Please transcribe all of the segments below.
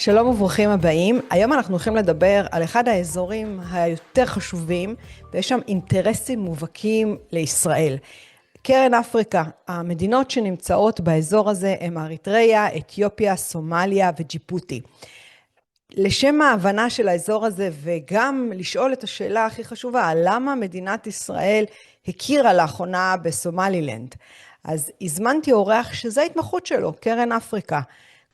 שלום וברוכים הבאים. היום אנחנו הולכים לדבר על אחד האזורים היותר חשובים, ויש שם אינטרסים מובהקים לישראל. קרן אפריקה, המדינות שנמצאות באזור הזה הם אריתריאה, אתיופיה, סומליה וג'יבוטי. לשם ההבנה של האזור הזה וגם לשאול את השאלה הכי חשובה, למה מדינת ישראל הכירה לאחרונה בסומלילנד? אז הזמנתי אורח שזה ההתמחות שלו, קרן אפריקה.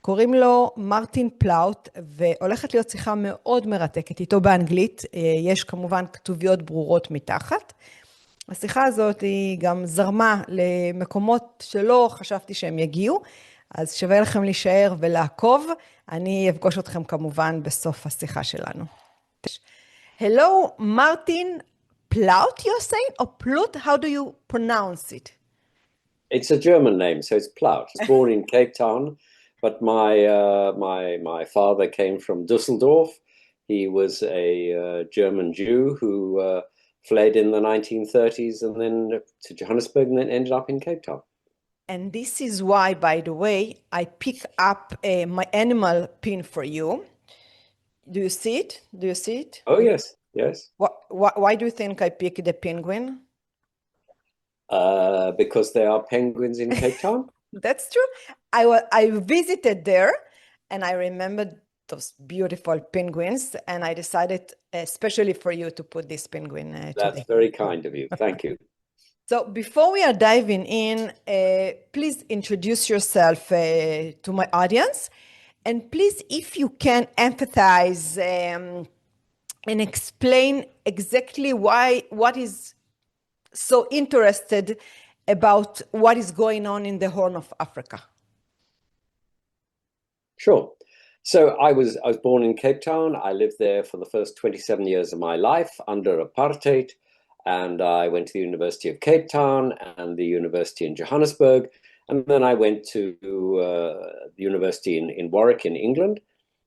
קוראים לו מרטין פלאוט, והולכת להיות שיחה מאוד מרתקת איתו באנגלית. יש כמובן כתוביות ברורות מתחת. השיחה הזאת היא גם זרמה למקומות שלא חשבתי שהם יגיעו, אז שווה לכם להישאר ולעקוב. אני אפגוש אתכם כמובן בסוף השיחה שלנו. Hello, Martin Plaut, you're saying? Or Plut, how do you pronounce it? It's a German name, so it's Plaut. I was born in Cape Town, but my father came from Düsseldorf. He was a German Jew who fled in the 1930s and then to Johannesburg and then ended up in Cape Town. And this is why, by the way, I pick up my animal pin for you. Do you see it? Do you see it? Oh, yes, yes. Why do you think I picked the penguin? Because there are penguins in Cape Town? That's true. I visited there and I remembered those beautiful penguins and I decided, especially for you, to put this penguin That's today. very kind of you. Thank you. So before we are diving in, please introduce yourself to my audience. And please, if you can empathize and explain exactly what is so interested about what is going on in the Horn of Africa. Sure. So I was born in Cape Town. I lived there for the first 27 years of my life under apartheid. And I went to the University of Cape Town and the University in Johannesburg. And then I went to the university in Warwick in England.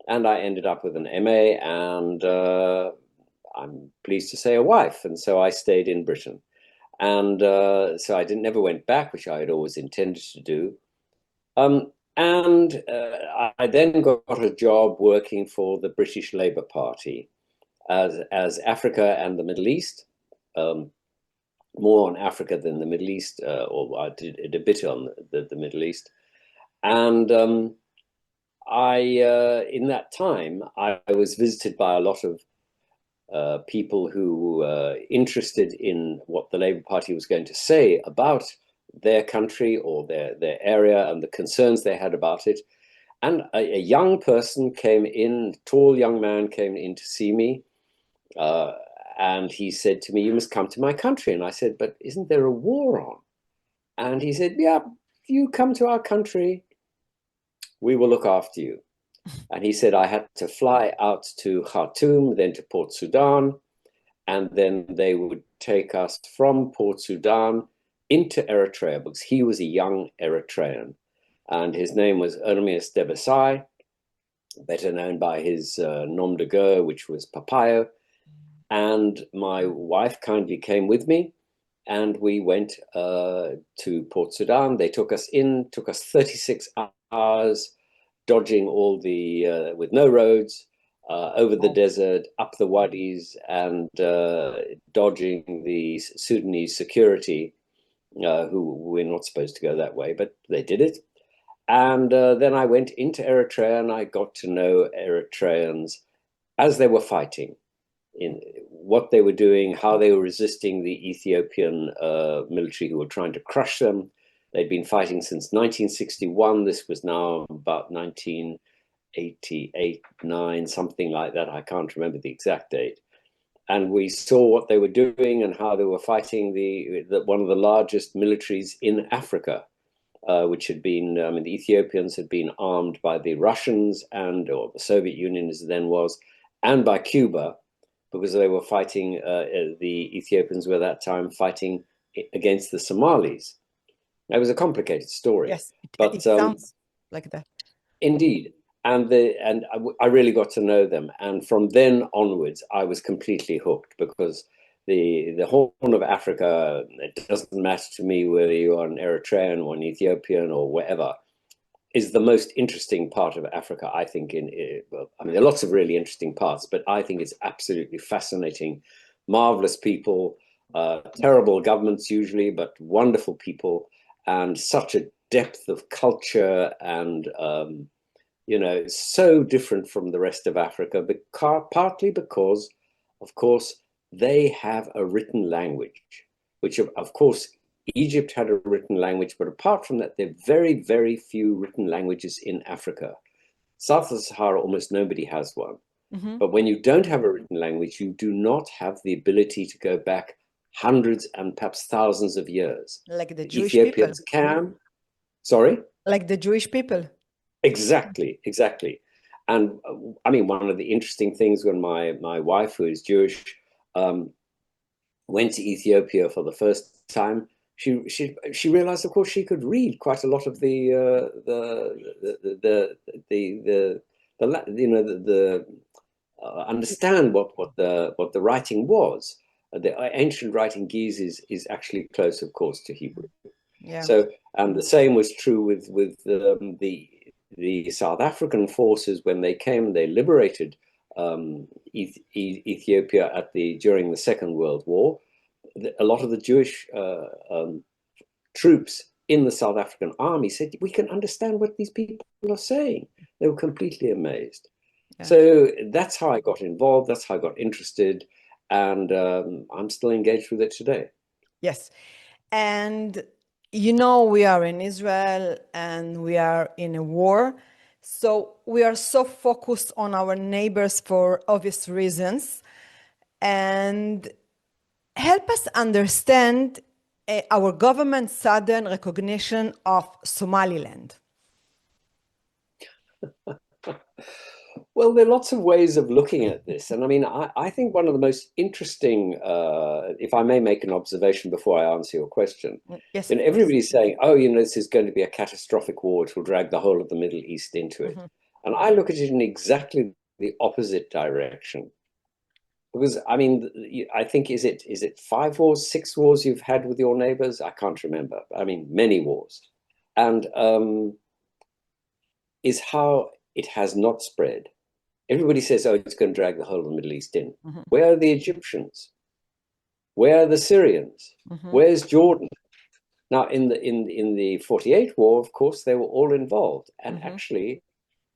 And I ended up with an MA and I'm pleased to say a wife. And so I stayed in Britain. And so I never went back, which I had always intended to do. I then got a job working for the British Labour Party as Africa and the Middle East. More on Africa than the Middle East, or I did a bit on the Middle East. And in that time, I was visited by a lot of people who were interested in what the Labour Party was going to say about their country or their area and the concerns they had about it. And a young person came in, tall young man came in to see me. And he said to me, "You must come to my country." And I said, "But isn't there a war on?" And he said, "Yeah, if you come to our country, we will look after you." And he said I had to fly out to Khartoum, then to Port Sudan, and then they would take us from Port Sudan into Eritrea, because he was a young Eritrean. And his name was Ermias Debesai, better known by his nom de guerre, which was Papayo. And my wife kindly came with me, and we went to Port Sudan. They took us 36 hours, dodging all the, with no roads, over the desert, up the wadis, and dodging the Sudanese security, who we're not supposed to go that way, but they did it. And then I went into Eritrea, and I got to know Eritreans as they were fighting, in what they were doing, how they were resisting the Ethiopian military who were trying to crush them. They'd been fighting since 1961. This was now about 1988, 9, something like that. I can't remember the exact date. And we saw what they were doing and how they were fighting one of the largest militaries in Africa, which had been, the Ethiopians had been armed by the Russians or the Soviet Union as it then was, and by Cuba, because they were fighting, the Ethiopians were at that time fighting against the Somalis. It was a complicated story. Yes, it sounds like that. Indeed. And I really got to know them. And from then onwards, I was completely hooked, because the Horn of Africa, it doesn't matter to me whether you are an Eritrean or an Ethiopian or wherever. is the most interesting part of Africa, I think. Well, I mean, there are lots of really interesting parts, but I think it's absolutely fascinating, marvelous people, terrible governments usually, but wonderful people, and such a depth of culture, and you know, so different from the rest of Africa, partly because, of course, they have a written language, which of course Egypt had a written language, but apart from that, there are very, very few written languages in Africa. South of the Sahara, almost nobody has one. Mm-hmm. But when you don't have a written language, you do not have the ability to go back hundreds and perhaps thousands of years. Like the Jewish Ethiopians people. can. Sorry? Like the Jewish people. Exactly, exactly. And I mean, one of the interesting things when my wife, who is Jewish, went to Ethiopia for the first time, she realized, of course, she could read quite a lot of understand what the writing was. The ancient writing Ge'ez is actually close, of course, to Hebrew. Yeah. So, and the same was true with the South African forces when they came. They liberated Ethiopia during the Second World War. A lot of the Jewish troops in the South African army said, we can understand what these people are saying. They were completely amazed. Yeah. So that's how I got involved. That's how I got interested. And I'm still engaged with it today. Yes. And you know, we are in Israel and we are in a war. So we are so focused on our neighbors for obvious reasons. And help us understand our government's sudden recognition of Somaliland. Well, there are lots of ways of looking at this. And I mean, I think one of the most interesting, if I may make an observation before I answer your question, yes, and everybody's saying, oh, you know, this is going to be a catastrophic war. It will drag the whole of the Middle East into it. Mm-hmm. And I look at it in exactly the opposite direction. Because, I mean, I think, is it 5 wars, 6 wars you've had with your neighbors? I can't remember. I mean, many wars. And is how it has not spread. Everybody says, oh, it's going to drag the whole of the Middle East in. Mm-hmm. Where are the Egyptians? Where are the Syrians? Mm-hmm. Where's Jordan? Now, in the 48 war, of course, they were all involved. And mm-hmm. actually,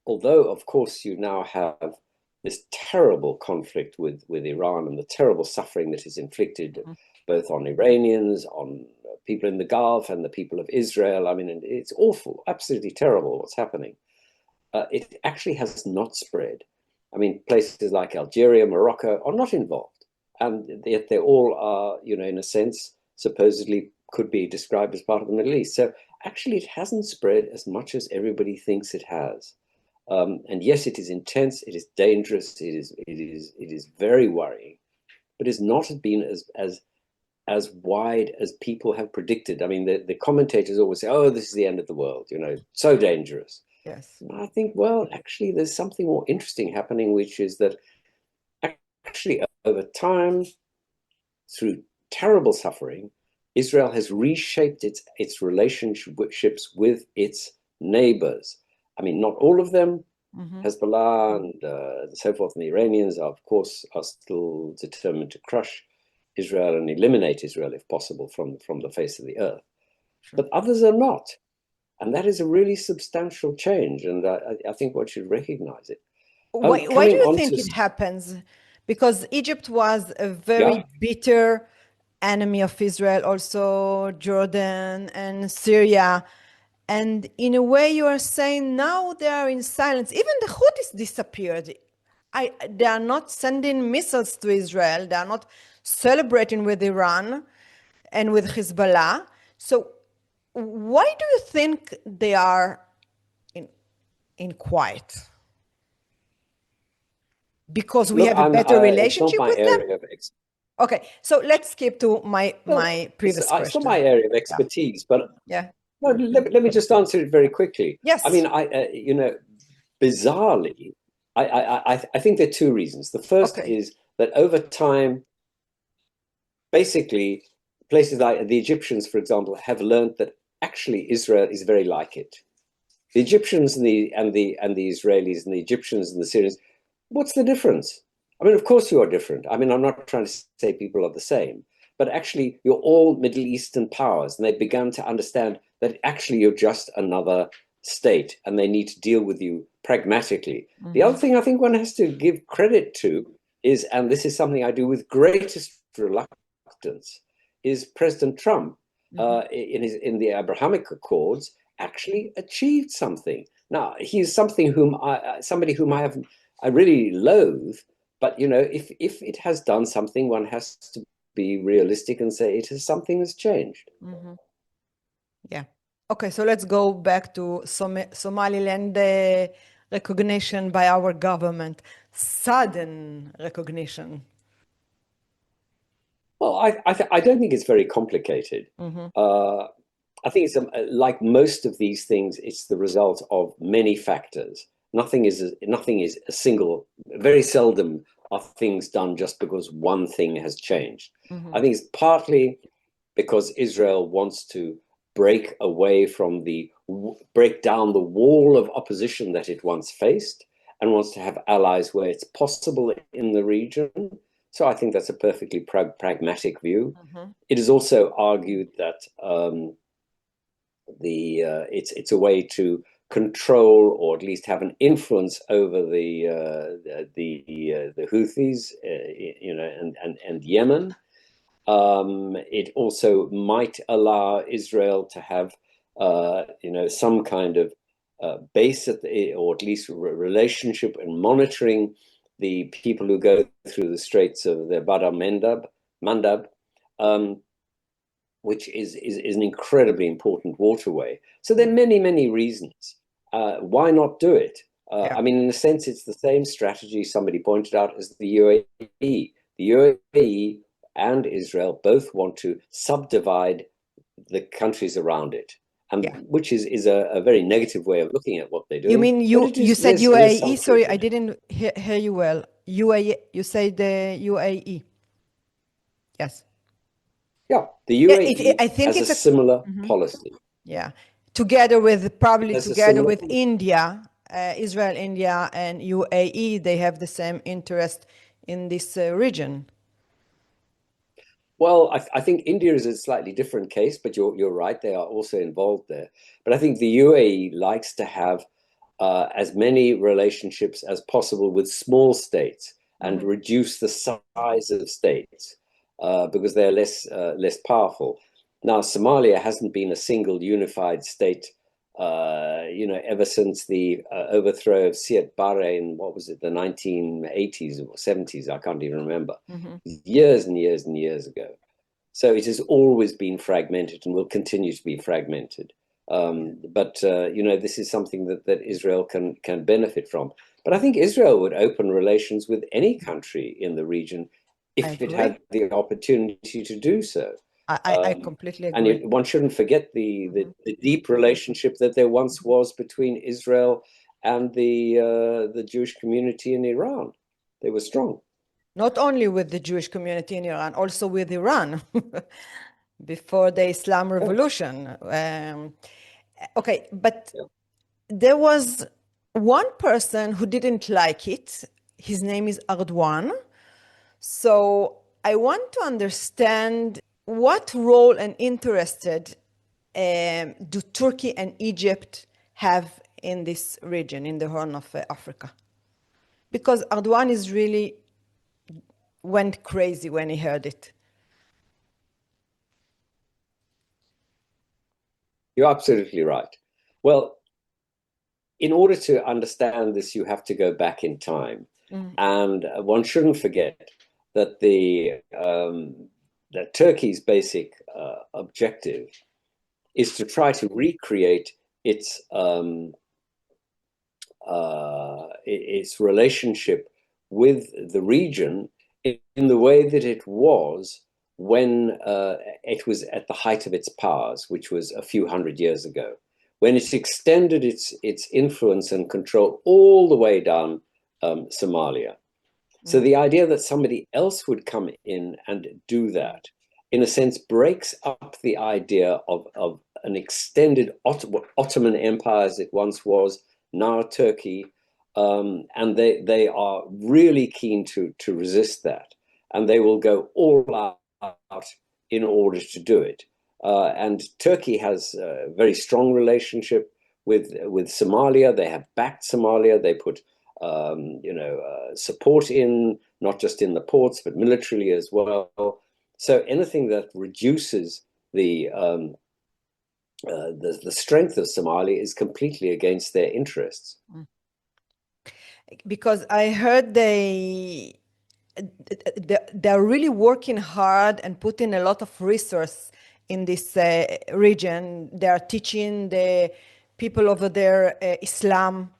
although, of course, you now have this terrible conflict with Iran and the terrible suffering that is inflicted mm-hmm. both on Iranians, on people in the Gulf and the people of Israel. I mean, it's awful, absolutely terrible what's happening. It actually has not spread. I mean, places like Algeria, Morocco are not involved. And yet they all are, you know, in a sense, supposedly could be described as part of the Middle East. So actually it hasn't spread as much as everybody thinks it has. And yes, it is intense, it is dangerous, it is very worrying, but it's not been as wide as people have predicted. I mean, the commentators always say, oh, this is the end of the world, you know, so dangerous. Yes. I think, well, actually, there's something more interesting happening, which is that actually over time, through terrible suffering, Israel has reshaped its relationships with its neighbors. I mean, not all of them. Mm-hmm. Hezbollah and so forth, and the Iranians, of course, are still determined to crush Israel and eliminate Israel, if possible, from the face of the earth. Sure. But others are not. And that is a really substantial change, and I think one should recognize it. Why do you think it happens? Because Egypt was a very bitter enemy of Israel, also Jordan and Syria. And in a way, you are saying now they are in silence. Even the Houthis disappeared. They are not sending missiles to Israel. They are not celebrating with Iran and with Hezbollah. So why do you think they are in quiet? Because we have a better relationship with them? Okay, so let's skip to my previous question. It's not my area of expertise, but no, let me just answer it very quickly. Yes. I mean, you know, bizarrely, I think there are 2 reasons. The first is that over time, basically, places like the Egyptians, for example, have learned that actually Israel is very like it. The Egyptians and the Israelis and the Egyptians and the Syrians, what's the difference? I mean, of course you are different. I mean, I'm not trying to say people are the same, but actually you're all Middle Eastern powers, and they've begun to understand that actually you're just another state, and they need to deal with you pragmatically. Mm-hmm. The other thing I think one has to give credit to is, and this is something I do with greatest reluctance, is President Trump in the Abrahamic Accords actually achieved something. Now he's somebody whom I really loathe, but you know, if it has done something, one has to be realistic and say it has something has changed. Mm-hmm. Yeah. Okay, so let's go back to Somaliland recognition by our government. Sudden recognition. Well, I don't think it's very complicated. Mm-hmm. I think it's like most of these things, it's the result of many factors. Nothing is a single. Very seldom are things done just because one thing has changed. Mm-hmm. I think it's partly because Israel wants to break down the wall of opposition that it once faced, and wants to have allies where it's possible in the region. So I think that's a perfectly pragmatic view. Mm-hmm. It is also argued that it's a way to control, or at least have an influence over the Houthis, and Yemen. It also might allow Israel to have, some kind of base or at least relationship and monitoring the people who go through the straits of the Bab el-Mandab, which is an incredibly important waterway. So there are many, many reasons. Why not do it? I mean, in a sense, it's the same strategy somebody pointed out as the UAE. The UAE and Israel both want to subdivide the countries around it, and which is a very negative way of looking at what they do. You mean you said UAE? Sorry, I didn't hear you well. UAE. You said the UAE. Yes. Yeah, the UAE I think has a similar policy. Yeah, together with India, Israel, India, and UAE, they have the same interest in this region. Well, I think India is a slightly different case, but you're right, they are also involved there. But I think the UAE likes to have as many relationships as possible with small states and reduce the size of states because they're less powerful. Now, Somalia hasn't been a single unified state, ever since the overthrow of Siad Barre in, what was it, the 1980s or 70s, I can't even remember, years and years and years ago. So it has always been fragmented and will continue to be fragmented. But this is something that Israel can benefit from. But I think Israel would open relations with any country in the region if it had the opportunity to do so. I completely agree. And one shouldn't forget the deep relationship that there once was between Israel and the Jewish community in Iran. They were strong. Not only with the Jewish community in Iran, also with Iran before the Islam Revolution. But there was one person who didn't like it. His name is Erdogan. So I want to understand what role and interest do Turkey and Egypt have in this region, in the Horn of Africa? Because Erdogan is really went crazy when he heard it. You're absolutely right. Well, in order to understand this, you have to go back in time. And one shouldn't forget that that Turkey's basic objective is to try to recreate its relationship with the region in the way that it was when it was at the height of its powers, which was a few hundred years ago, when it extended its influence and control all the way down Somalia. So the idea that somebody else would come in and do that, in a sense, breaks up the idea of an extended Ottoman Empire as it once was, now Turkey, and they are really keen to resist that, and they will go all out in order to do it. And Turkey has a very strong relationship with Somalia. They have backed Somalia. They put support in, not just in the ports, but militarily as well. So anything that reduces the strength of Somalia is completely against their interests. Because I heard they're really working hard and putting a lot of resource in this region. They are teaching the people over there Islam,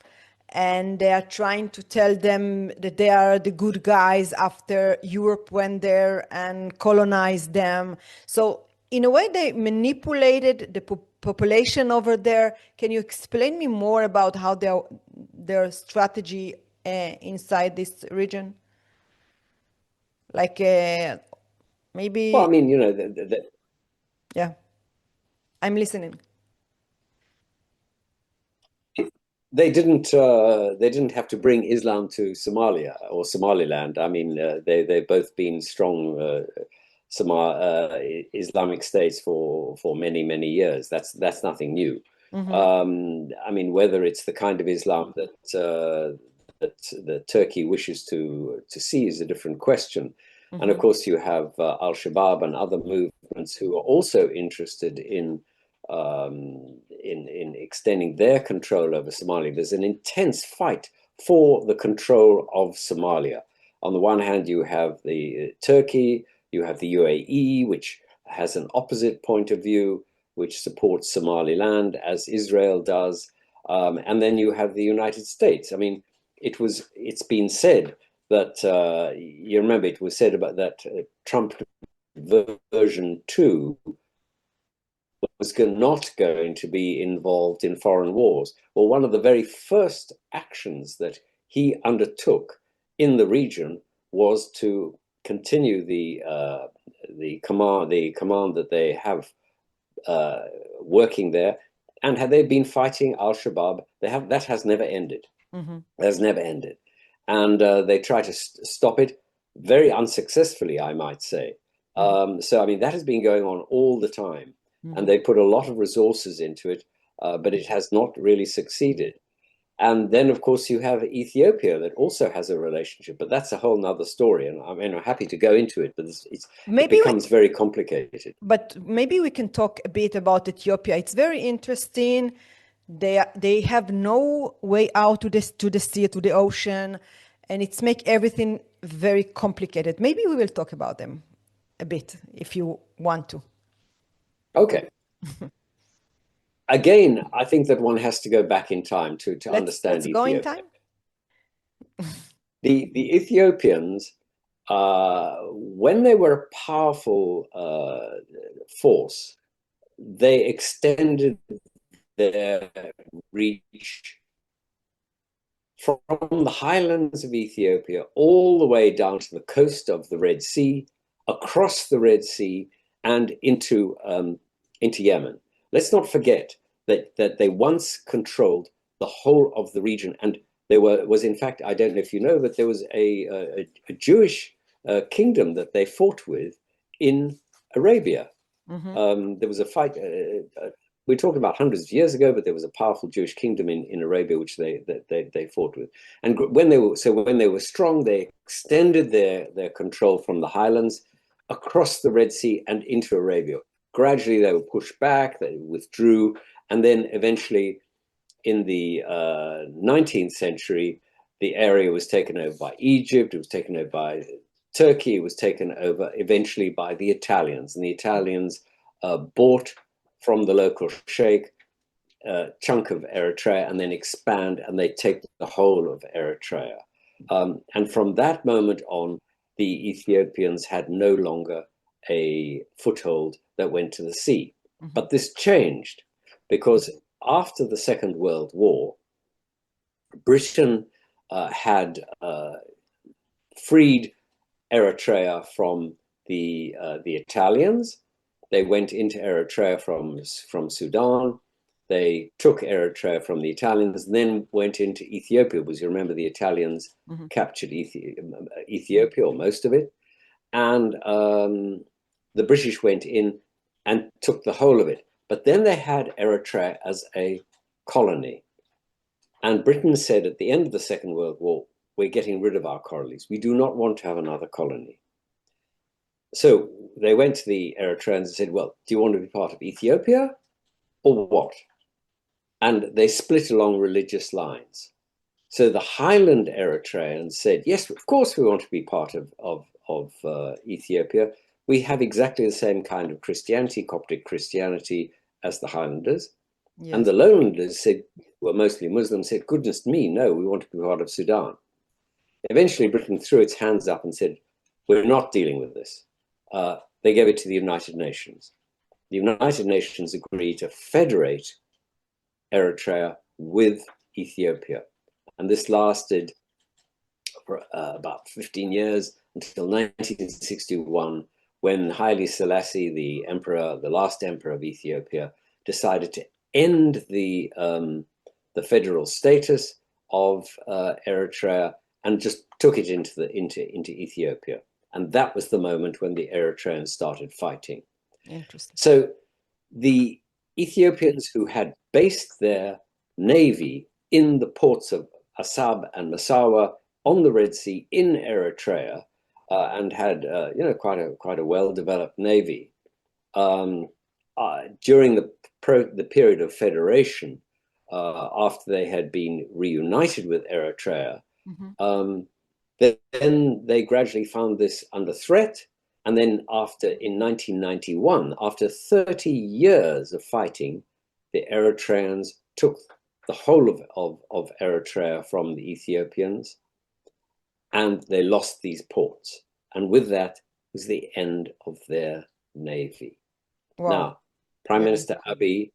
and they are trying to tell them that they are the good guys after Europe went there and colonized them. So in a way, they manipulated the population over there. Can you explain me more about how their strategy inside this region? Like maybe... Well, I mean, yeah, I'm listening. They didn't have to bring Islam to Somalia or Somaliland. I mean, they've both been strong Islamic states for many years. That's nothing new. Mm-hmm. I mean, whether it's the kind of Islam that Turkey wishes to see is a different question. Mm-hmm. And of course, you have Al-Shabaab and other movements who are also interested in extending their control over Somalia. There's an intense fight for the control of Somalia. On the one hand, you have the Turkey, you have the UAE, which has an opposite point of view, which supports Somaliland as Israel does, and then you have the United States. I mean, it's been said that you remember it was said about that Trump version 2 was not going to be involved in foreign wars. Well, one of the very first actions that he undertook in the region was to continue the command that they have working there. And had they been fighting Al-Shabaab, that has never ended. Mm-hmm. Has never ended. And they try to stop it very unsuccessfully, I might say. Mm-hmm. So, I mean, that has been going on all the time. Mm-hmm. And they put a lot of resources into it, but it has not really succeeded. And then, of course, you have Ethiopia that also has a relationship, but that's a whole nother story. And I mean, I'm happy to go into it, but it becomes very complicated. But maybe we can talk a bit about Ethiopia. It's very interesting. They have no way out to the sea, to the ocean, and it's make everything very complicated. Maybe we will talk about them a bit if you want to. Okay. Again, I think that one has to go back in time to understand Let's Ethiopia. Go in time. The Ethiopians, when they were a powerful force, they extended their reach from the highlands of Ethiopia all the way down to the coast of the Red Sea, across the Red Sea, and into Yemen. Let's not forget that they once controlled the whole of the region, and there was in fact, I don't know if you know, but there was a Jewish kingdom that they fought with in Arabia. Mm-hmm. There was a fight. We're talking about hundreds of years ago, but there was a powerful Jewish kingdom in Arabia which they fought with. And when they were strong, they extended their control from the highlands across the Red Sea and into Arabia. Gradually, they were pushed back, they withdrew, and then eventually in the 19th century, the area was taken over by Egypt, it was taken over by Turkey, it was taken over eventually by the Italians. And the Italians bought from the local sheikh a chunk of Eritrea and then expand, and they take the whole of Eritrea. And from that moment on, the Ethiopians had no longer a foothold that went to the sea. Mm-hmm. But this changed because after the Second World War, Britain had freed Eritrea from the Italians, They went into Eritrea from Sudan. They took Eritrea from the Italians, then went into Ethiopia, because you remember the Italians captured Ethiopia, or most of it. And the British went in and took the whole of it. But then they had Eritrea as a colony. And Britain said at the end of the Second World War, we're getting rid of our colonies. We do not want to have another colony. So they went to the Eritreans and said, well, do you want to be part of Ethiopia or what? And they split along religious lines. So the Highland Eritreans said, yes, of course we want to be part of Ethiopia. We have exactly the same kind of Christianity, Coptic Christianity, as the Highlanders. Yes. And the Lowlanders said, well, mostly Muslims, said, goodness me, no, we want to be part of Sudan. Eventually, Britain threw its hands up and said, we're not dealing with this. They gave it to the United Nations. The United Nations agreed to federate Eritrea with Ethiopia. And this lasted for about 15 years until 1961, when Haile Selassie, the emperor, the last emperor of Ethiopia, decided to end the federal status of Eritrea and just took it into Ethiopia. And that was the moment when the Eritreans started fighting. Interesting. So the Ethiopians who had based their navy in the ports of Assab and Massawa on the Red Sea in Eritrea, and had quite a well-developed navy, during the period of federation, after they had been reunited with Eritrea, then they gradually found this under threat. And then in 1991, after 30 years of fighting, the Eritreans took the whole of Eritrea from the Ethiopians, and they lost these ports. And with that was the end of their navy. Wow. Now, Prime Minister Abiy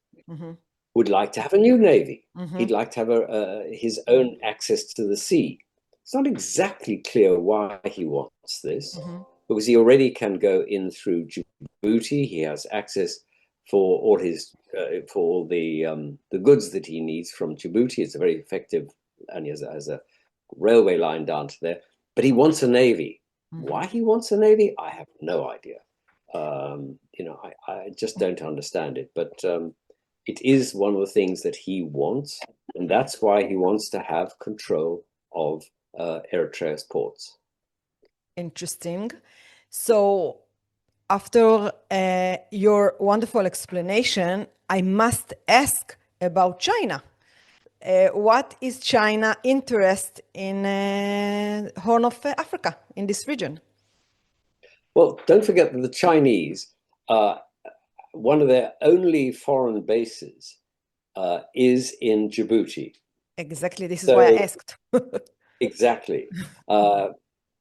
would like to have a new navy. He'd like to have his own access to the sea. It's not exactly clear why he wants this, because he already can go in through Djibouti. He has access for all his for all the goods that he needs from Djibouti. It's a very effective, and he has a railway line down to there. But he wants a navy. Why he wants a navy, I have no idea. I just don't understand it. But it is one of the things that he wants, and that's why he wants to have control of Eritrea's ports. Interesting. So after your wonderful explanation, I must ask about China. What is China's interest in Horn of Africa, in this region? Well, don't forget that the Chinese, one of their only foreign bases is in Djibouti. Exactly, this is why I asked. Exactly.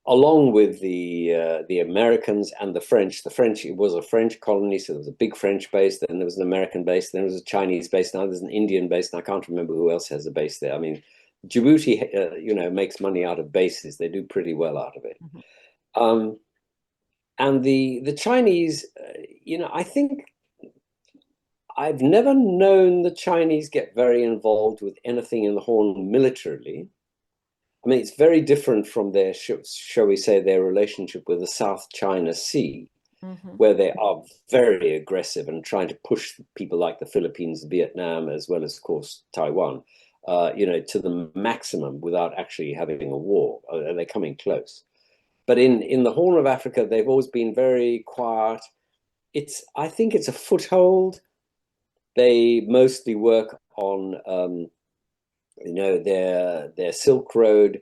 Along with the Americans and the French. The French, it was a French colony, so there was a big French base, then there was an American base, then there was a Chinese base, now there's an Indian base, and I can't remember who else has a base there. I mean, Djibouti, makes money out of bases. They do pretty well out of it. And the Chinese, I think I've never known the Chinese get very involved with anything in the Horn militarily. I mean, it's very different from their, shall we say, their relationship with the South China Sea, where they are very aggressive and trying to push people like the Philippines, Vietnam, as well as, of course, Taiwan, to the maximum without actually having a war. They're coming close. But in the Horn of Africa, they've always been very quiet. I think it's a foothold. They mostly work on, their Silk Road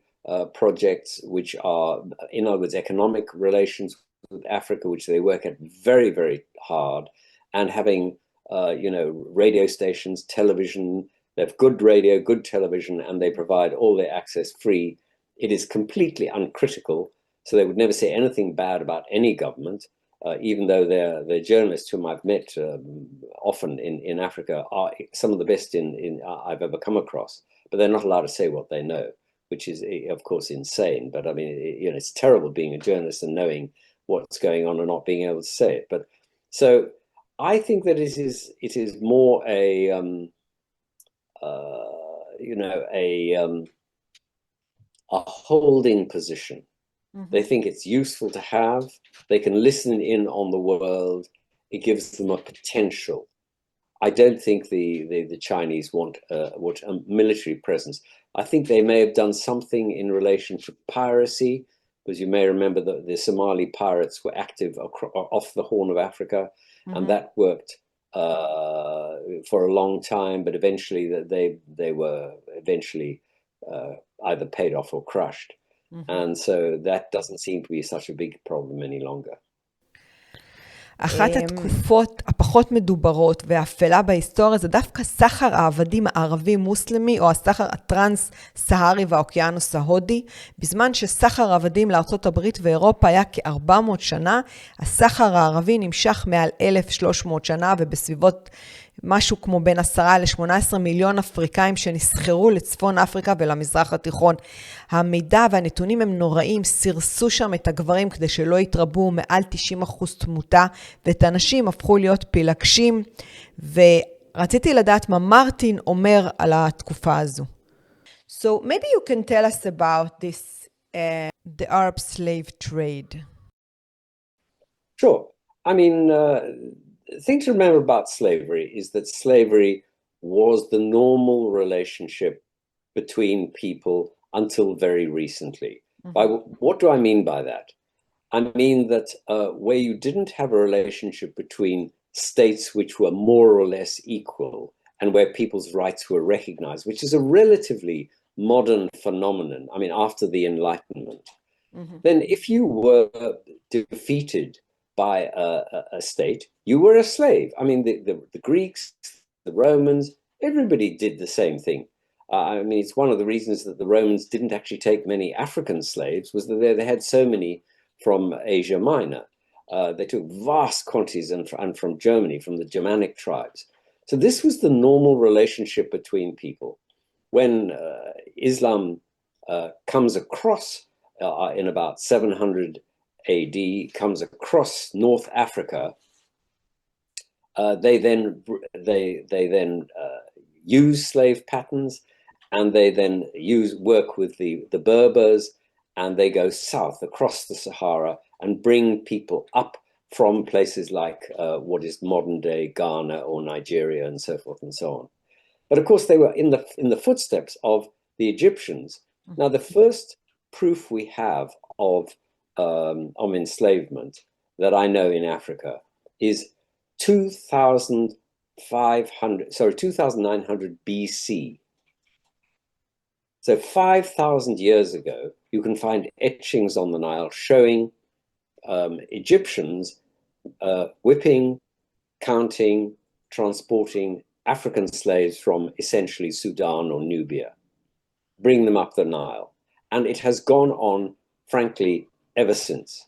projects, which are, in other words, economic relations with Africa, which they work at very, very hard, and having, radio stations, television. They have good radio, good television, and they provide all their access free. It is completely uncritical. So they would never say anything bad about any government, even though they're journalists whom I've met often in Africa are some of the best I've ever come across. But they're not allowed to say what they know, which is, of course, insane. But I mean, it's terrible being a journalist and knowing what's going on and not being able to say it. But so I think that it is more a holding position. Mm-hmm. They think it's useful to have. They can listen in on the world. It gives them a potential. I don't think the Chinese want a military presence. I think they may have done something in relation to piracy, because you may remember that the Somali pirates were active off the Horn of Africa, Mm-hmm. and that worked for a long time, but eventually they were eventually either paid off or crushed. Mm-hmm. And so that doesn't seem to be such a big problem any longer. אחת התקופות הפחות מדוברות והאפלה בהיסטוריה זה דווקא סחר העבדים הערבי-מוסלמי או הסחר הטרנס-סהרי והאוקיינוס ההודי. בזמן שסחר העבדים לארצות הברית ואירופה היה כ-400 שנה, הסחר הערבי נמשך מעל 1,300 שנה ובסביבות משהו כמו בין 10 ל-18 מיליון אפריקאים שנסחרו לצפון אפריקה ולמזרח התיכון. המידע והנתונים הם נוראים, סירסו שם את הגברים כדי שלא יתרבו, מעל 90% תמותה, ואת הנשים הפכו להיות פילגשים, ורציתי לדעת מה מרטין אומר על התקופה הזו. So maybe you can tell us about this, the Arab slave trade. Sure. I mean, the thing to remember about slavery is that slavery was the normal relationship between people until very recently. Mm-hmm. What do I mean by that? I mean that where you didn't have a relationship between states which were more or less equal and where people's rights were recognized, which is a relatively modern phenomenon, I mean, after the Enlightenment, mm-hmm. then if you were defeated by a state, you were a slave. I mean, the Greeks, the Romans, everybody did the same thing. I mean, it's one of the reasons that the Romans didn't actually take many African slaves was that they had so many from Asia Minor. They took vast quantities and from Germany, from the Germanic tribes. So this was the normal relationship between people. When Islam comes across in about 700 AD, comes across North Africa, they then use slave patterns, and they then work with the Berbers, and they go south across the Sahara and bring people up from places like what is modern day Ghana or Nigeria and so forth and so on. But of course they were in the footsteps of the Egyptians. Now the first proof we have of enslavement that I know in Africa is 2900 BC. So 5,000 years ago, you can find etchings on the Nile showing Egyptians whipping, counting, transporting African slaves from essentially Sudan or Nubia, bring them up the Nile. And it has gone on, frankly, ever since.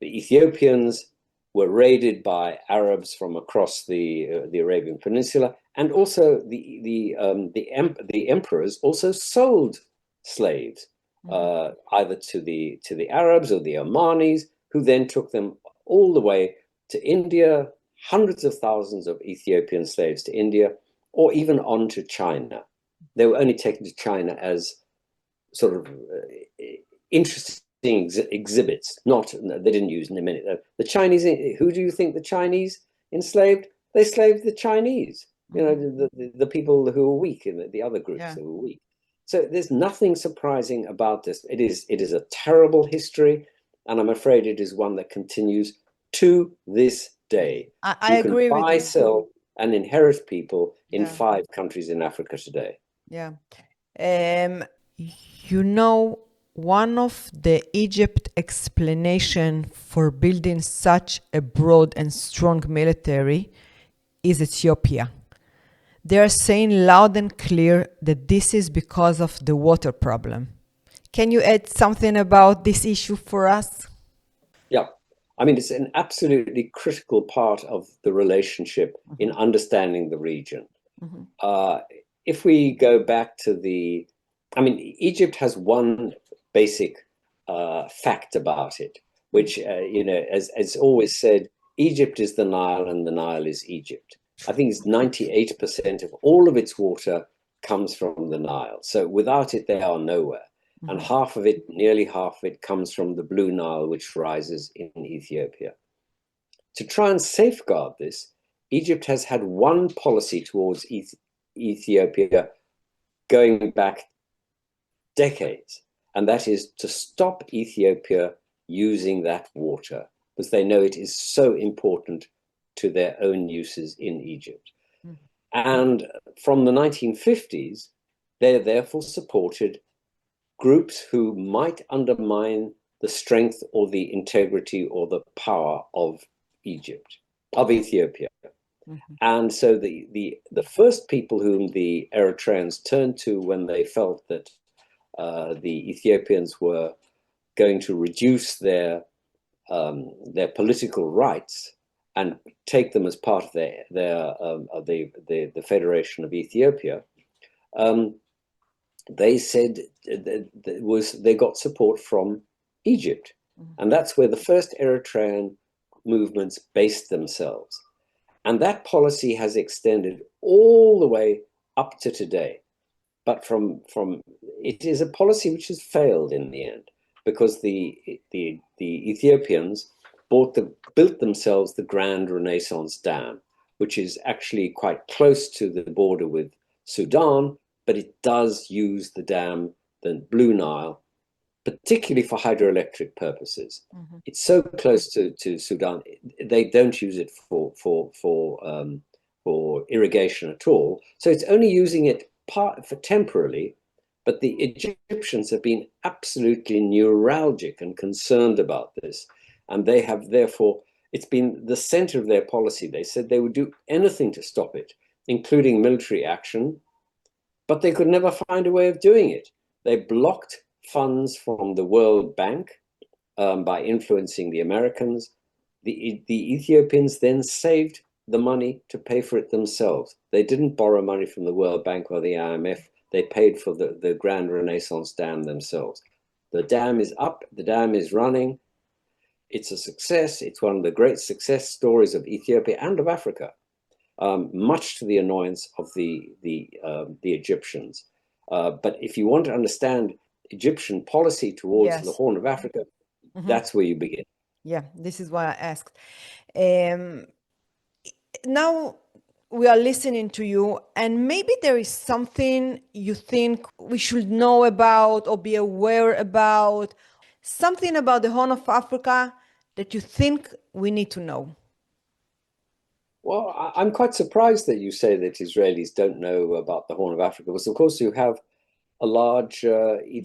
The Ethiopians were raided by Arabs from across the Arabian Peninsula, and also the emperors also sold slaves, either to the Arabs or the Omanis, who then took them all the way to India, hundreds of thousands of Ethiopian slaves to India, or even on to China. They were only taken to China as sort of interesting exhibits. They didn't use in a minute. The Chinese, who do you think the Chinese enslaved? They slaved the Chinese, you know, the people who were weak and the other groups who were weak. So there's nothing surprising about this. It is a terrible history, and I'm afraid it is one that continues to this day. I agree with you. Buy, sell, and inherit people in 5 countries in Africa today. Yeah. You know, one of the Egypt explanation for building such a broad and strong military is Ethiopia. They are saying loud and clear that this is because of the water problem. Can you add something about this issue for us? Yeah. I mean, it's an absolutely critical part of the relationship in understanding the region. If we go back to Egypt has one basic fact about it, which, as always said, Egypt is the Nile and the Nile is Egypt. I think it's 98% of all of its water comes from the Nile. So without it, they are nowhere. Mm-hmm. And half of it, nearly half of it, comes from the Blue Nile, which rises in Ethiopia. To try and safeguard this, Egypt has had one policy towards Ethiopia going back decades, and that is to stop Ethiopia using that water, because they know it is so important to their own uses in Egypt. Mm-hmm. And from the 1950s, they therefore supported groups who might undermine the strength or the integrity or the power of Ethiopia. Mm-hmm. And so the first people whom the Eritreans turned to when they felt that the Ethiopians were going to reduce their political rights and take them as part of the Federation of Ethiopia, they said they got support from Egypt. Mm-hmm. And that's where the first Eritrean movements based themselves. And that policy has extended all the way up to today. But it is a policy which has failed in the end, because the Ethiopians built themselves the Grand Renaissance Dam, which is actually quite close to the border with Sudan, but it does use the dam, the Blue Nile, particularly for hydroelectric purposes. Mm-hmm. It's so close to Sudan, they don't use it for irrigation at all. So it's only using it for temporarily, but the Egyptians have been absolutely neuralgic and concerned about this. And they have therefore, it's been the center of their policy. They said they would do anything to stop it, including military action, but they could never find a way of doing it. They blocked funds from the World Bank by influencing the Americans. The Ethiopians then saved the money to pay for it themselves. They didn't borrow money from the World Bank or the IMF. They paid for the Grand Renaissance Dam themselves. The dam is up, the dam is running. It's a success. It's one of the great success stories of Ethiopia and of Africa, much to the annoyance of the Egyptians. But if you want to understand Egyptian policy towards the Horn of Africa, mm-hmm. that's where you begin. Yeah, this is why I asked. Now we are listening to you, and maybe there is something you think we should know about or be aware about, something about the Horn of Africa that you think we need to know. Well, I'm quite surprised that you say that Israelis don't know about the Horn of Africa, because of course you have a large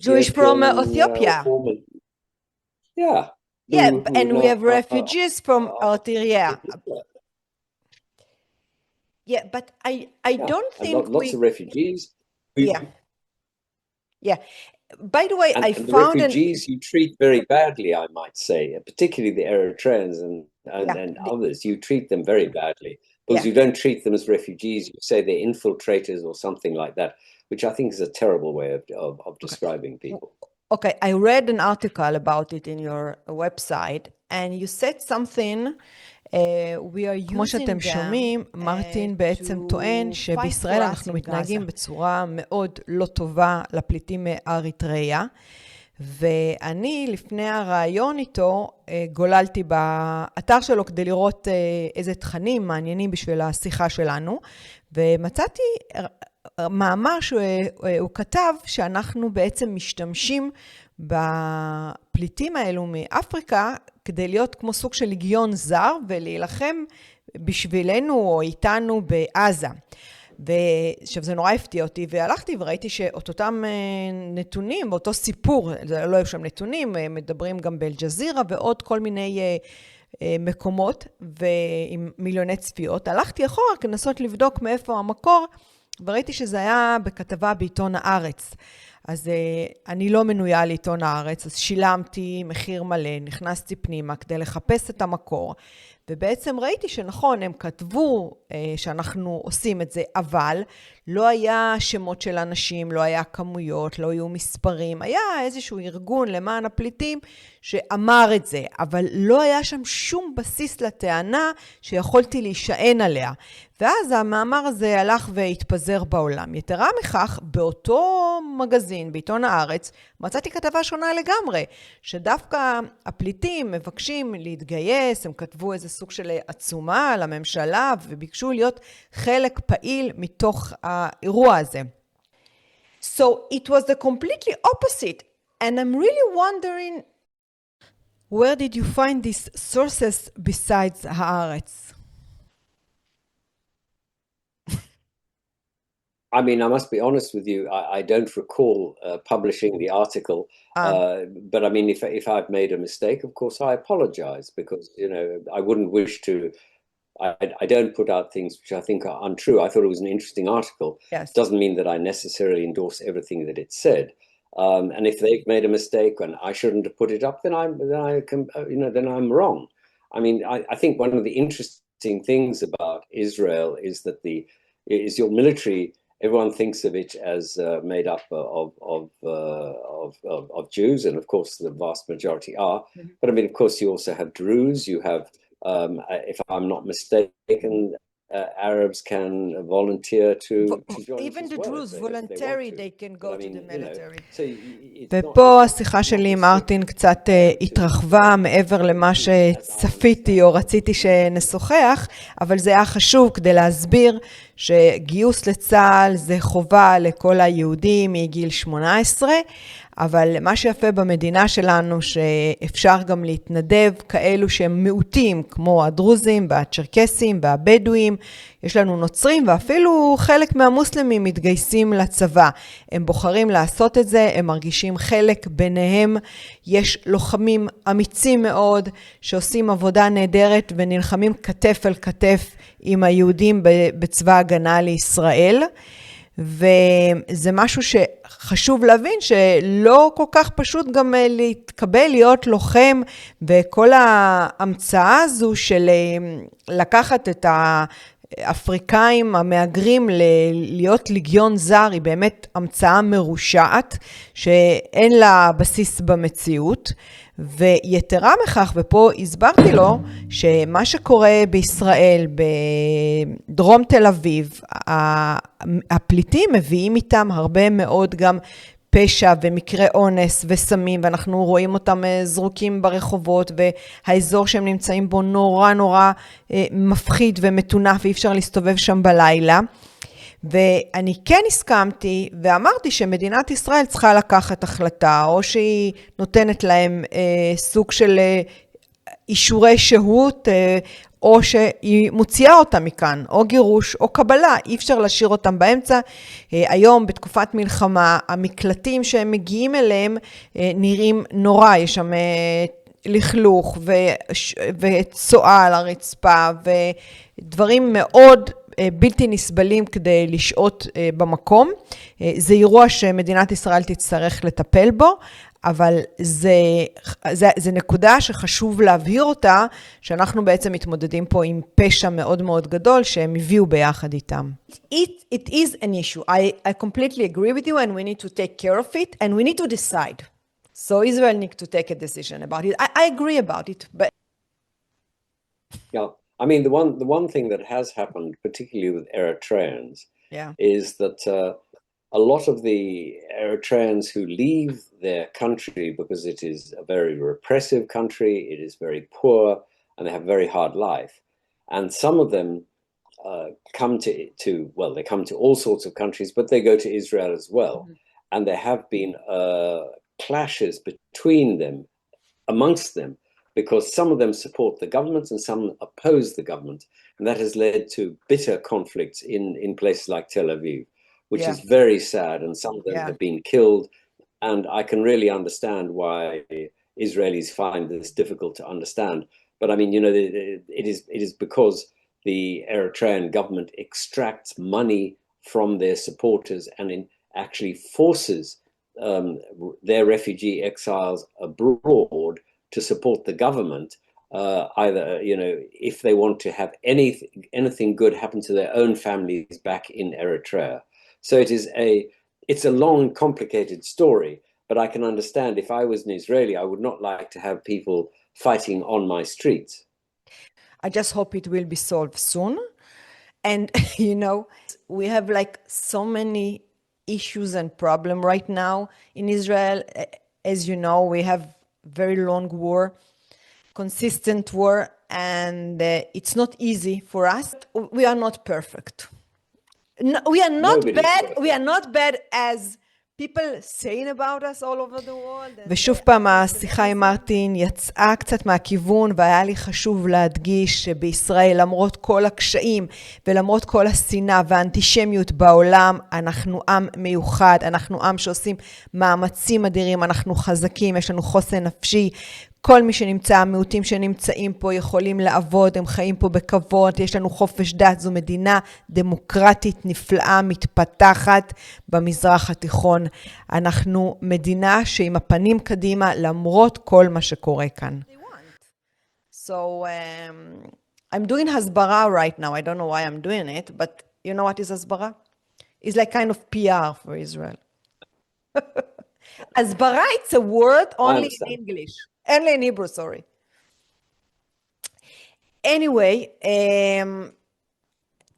Jewish from Ethiopia. And we have refugees from Eritrea. Yeah, but I don't think lots of refugees. Yeah. By the way, I found the refugees you treat very badly, I might say, particularly the Eritreans and others. You treat them very badly because you don't treat them as refugees. You say they're infiltrators or something like that, which I think is a terrible way of describing people. Okay, I read an article about it in your website, and you said something. כמו שאתם שומעים, מרטין בעצם טוען שבישראל אנחנו מתנהגים בצורה מאוד לא טובה לפליטים מאריתריאה, ואני לפני הרעיון איתו גוללתי באתר שלו כדי לראות איזה תכנים מעניינים בשביל השיחה שלנו, ומצאתי מאמר שהוא כתב שאנחנו בעצם משתמשים בפליטים האלו מאפריקה כדי להיות כמו סוג של לגיון זר ולהילחם בשבילנו או איתנו בעזה. ועכשיו זה נורא הפתיע אותי, והלכתי וראיתי שאותם נתונים, באותו סיפור, לא היו שם נתונים, מדברים גם באל-ג'זירה ועוד כל מיני מקומות ועם מיליוני צפיות. הלכתי אחורה כנסות לבדוק מאיפה המקור, וראיתי שזה היה בכתבה בעיתון הארץ. אז אני לא מנויה לעיתון הארץ, אז שילמתי מחיר מלא, נכנסתי פנימה כדי לחפש את המקור, ובעצם ראיתי שנכון, הם כתבו שאנחנו עושים את זה, אבל לא היה שמות של אנשים, לא היה כמויות, לא היו מספרים, היה איזשהו ארגון למען הפליטים שאמר את זה, אבל לא היה שם שום בסיס לטענה שיכולתי להישען עליה. ואז המאמר הזה הלך והתפזר בעולם. יתרה מכך, באותו מגזין, בעיתון הארץ, מצאתי כתבה שונה לגמרי, שדווקא הפליטים מבקשים להתגייס, הם כתבו איזה סוג של עצומה לממשלה, וביקשו להיות חלק פעיל מתוך האירוע הזה. So it was the completely opposite, and I'm really wondering, where did you find these sources besides הארץ? I mean, I must be honest with you. I don't recall publishing the article, but I mean, if I've made a mistake, of course, I apologize because I wouldn't wish to. I don't put out things which I think are untrue. I thought it was an interesting article. Yes. Doesn't mean that I necessarily endorse everything that it said. And if they've made a mistake and I shouldn't have put it up, then I'm wrong. I mean, I think one of the interesting things about Israel is that is your military. Everyone thinks of it as made up of Jews, and of course the vast majority are. Mm-hmm. But I mean, of course, you also have Druze. You have, if I'm not mistaken, Arabs can volunteer to join. Even the Druze voluntary, they can go to the military. So ופה השיחה שלי עם מרטין קצת התרחבה מעבר למה שצפיתי או רציתי שנשוחח, אבל זה היה חשוב כדי להסביר שגיוס לצה"ל זה חובה לכל היהודים מגיל 18, אבל מה שיפה במדינה שלנו שאפשר גם להתנדב כאלו שהם מיעוטים, כמו הדרוזים והצ'רקסים והבדואים, יש לנו נוצרים ואפילו חלק מהמוסלמים מתגייסים לצבא. הם בוחרים לעשות את זה, הם מרגישים חלק ביניהם. יש לוחמים אמיצים מאוד שעושים עבודה נהדרת ונלחמים כתף אל כתף עם היהודים בצבא הגנה לישראל. וזה משהו שחשוב להבין שלא כל כך פשוט גם להתקבל להיות לוחם, וכל ההמצאה הזו של לקחת את האפריקאים המאגרים להיות לגיון זר היא באמת המצאה מרושעת שאין לה בסיס במציאות. ויתרה מכך, ופה הסברתי לו שמה שקורה בישראל, בדרום תל אביב, הפליטים מביאים איתם הרבה מאוד גם פשע ומקרי אונס וסמים, ואנחנו רואים אותם זרוקים ברחובות, והאזור שהם נמצאים בו נורא מפחיד ומתונף, ואי אפשר להסתובב שם בלילה. ואני כן הסכמתי ואמרתי שמדינת ישראל צריכה לקחת החלטה, או שהיא נותנת להם סוג של אישורי שהות, או שהיא מוציאה אותם מכאן, או גירוש, או קבלה, אי אפשר להשאיר אותם באמצע. היום בתקופת מלחמה, המקלטים שהם מגיעים אליהם נראים נורא, יש שם לכלוך וצואה על הרצפה, ודברים מאוד בלתי נסבלים כדי לשהות במקום. זה אירוע שמדינת ישראל תצטרך לטפל בו, אבל זה נקודה שחשוב להבהיר אותה, שאנחנו בעצם מתמודדים פה עם פשע מאוד מאוד גדול שהם הביאו ביחד איתם. It is an issue. I completely agree with you, and we need to take care of it, and we need to decide. So Israel needs to take a decision about it. I agree about it, but yeah. I mean, the one thing that has happened, particularly with Eritreans, is that a lot of the Eritreans who leave their country because it is a very repressive country, it is very poor, and they have a very hard life. And some of them come they come to all sorts of countries, but they go to Israel as well. Mm-hmm. And there have been clashes between them, amongst them, because some of them support the government and some oppose the government. And that has led to bitter conflicts in places like Tel Aviv, which is very sad. And some of them have been killed. And I can really understand why Israelis find this difficult to understand. But I mean, it is because the Eritrean government extracts money from their supporters and actually forces their refugee exiles abroad to support the government, either, if they want to have anything good happen to their own families back in Eritrea. So it's a long, complicated story, but I can understand if I was an Israeli, I would not like to have people fighting on my streets. I just hope it will be solved soon. And, we have like so many issues and problems right now in Israel. As you know, we have very long war, consistent war, and it's not easy for us. We are not perfect. No, we are not bad. We are not bad as people saying about us all over the world. ושוב פעם השיחה עם מרטין יצאה קצת מהכיוון, והיה לי חשוב להדגיש שבישראל, למרות כל הקשיים ולמרות כל השנאה והאנטישמיות בעולם, אנחנו עם מיוחד, אנחנו עם שעושים מאמצים אדירים, אנחנו חזקים, יש לנו חוסן נפשי. כל מי שנמצא, המיעוטים שנמצאים פה יכולים לעבוד, הם חיים פה בכבוד, יש לנו חופש דת, זו מדינה דמוקרטית נפלאה, מתפתחת במזרח התיכון. אנחנו מדינה שעם הפנים קדימה, למרות כל מה שקורה כאן. So, I'm doing הסברה right now. I don't know why I'm doing it, but you know what is הסברה? It's like kind of PR for Israel. הסברה, it's a word only in English. Only in Hebrew, sorry. Anyway,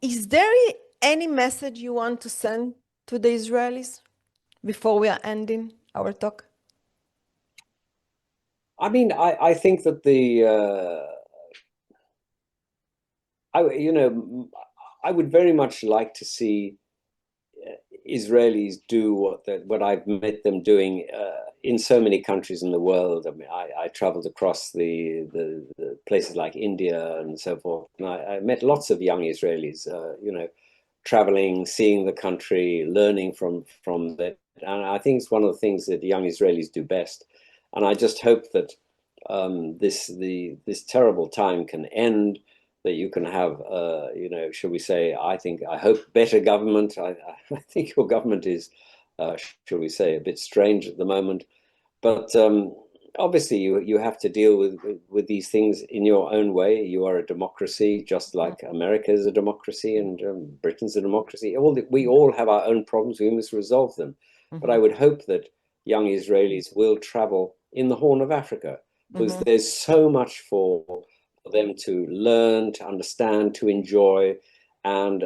is there any message you want to send to the Israelis before we are ending our talk? I mean, I think that I would very much like to see Israelis do what I've met them doing in so many countries in the world. I mean, I traveled across the places like India and so forth, and I met lots of young Israelis, traveling, seeing the country, learning from that. And I think it's one of the things that young Israelis do best. And I just hope that this terrible time can end, that you can have, shall we say, I hope better government. I think your government is, shall we say, a bit strange at the moment. But obviously you have to deal with these things in your own way. You are a democracy, just like America is a democracy and Britain's a democracy. We all have our own problems. We must resolve them. Mm-hmm. But I would hope that young Israelis will travel in the Horn of Africa, because there's so much for them to learn, to understand, to enjoy, and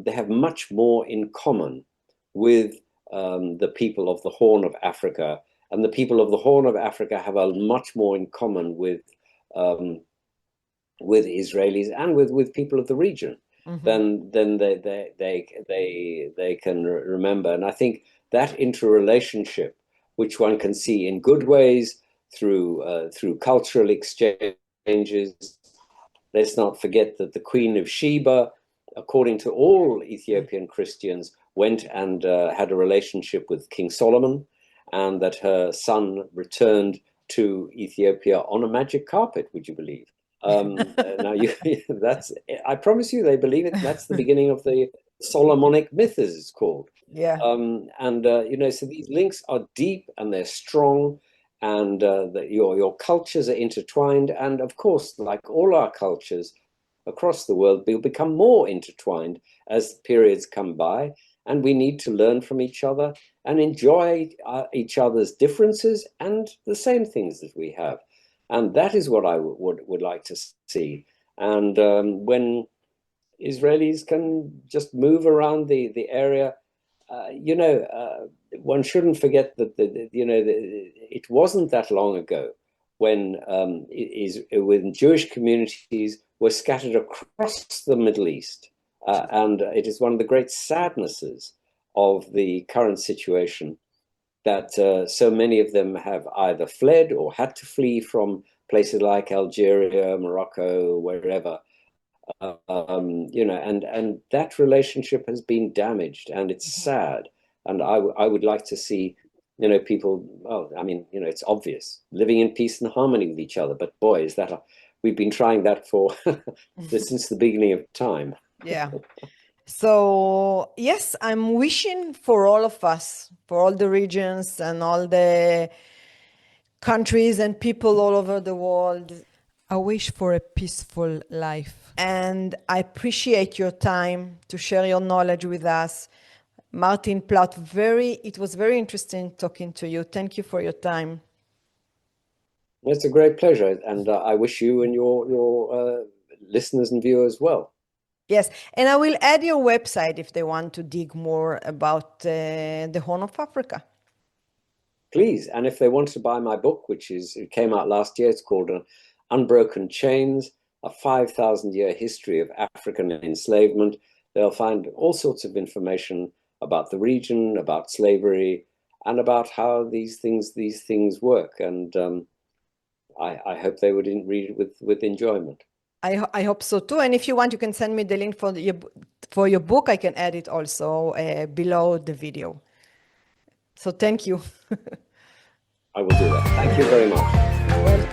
they have much more in common with the people of the Horn of Africa, and the people of the Horn of Africa have a much more in common with Israelis and with people of the region than they can remember. And I think that interrelationship, which one can see in good ways through cultural exchanges. Let's not forget that the Queen of Sheba, according to all Ethiopian Christians, went and had a relationship with King Solomon, and that her son returned to Ethiopia on a magic carpet, would you believe? Now, I promise you they believe it. That's the beginning of the Solomonic myth, as it's called. Yeah. So these links are deep and they're strong, and your cultures are intertwined, and of course, like all our cultures across the world, will become more intertwined as periods come by, and we need to learn from each other and enjoy each other's differences and the same things that we have. And that is what I would like to see. And when Israelis can just move around the area, one shouldn't forget that it wasn't that long ago when Jewish communities were scattered across the Middle East, and it is one of the great sadnesses of the current situation that so many of them have either fled or had to flee from places like Algeria, Morocco, wherever. And that relationship has been damaged, and it's sad. And I would like to see, people, it's obvious, living in peace and harmony with each other. But boy, we've been trying that for since the beginning of time. Yeah. So, yes, I'm wishing for all of us, for all the regions and all the countries and people all over the world, I wish for a peaceful life. And I appreciate your time to share your knowledge with us. Martin, Plout, it was very interesting talking to you. Thank you for your time. It's a great pleasure, and I wish you and your listeners and viewers well. Yes, and I will add your website if they want to dig more about the Horn of Africa. Please, and if they want to buy my book, it came out last year, it's called Unbroken Chains, a 5,000-year history of African enslavement. They'll find all sorts of information about the region, about slavery, and about how these things work. And I hope they would read it with enjoyment. I hope so too. And if you want, you can send me the link for your book. I can add it also below the video. So thank you. I will do that. Thank you very much. Welcome.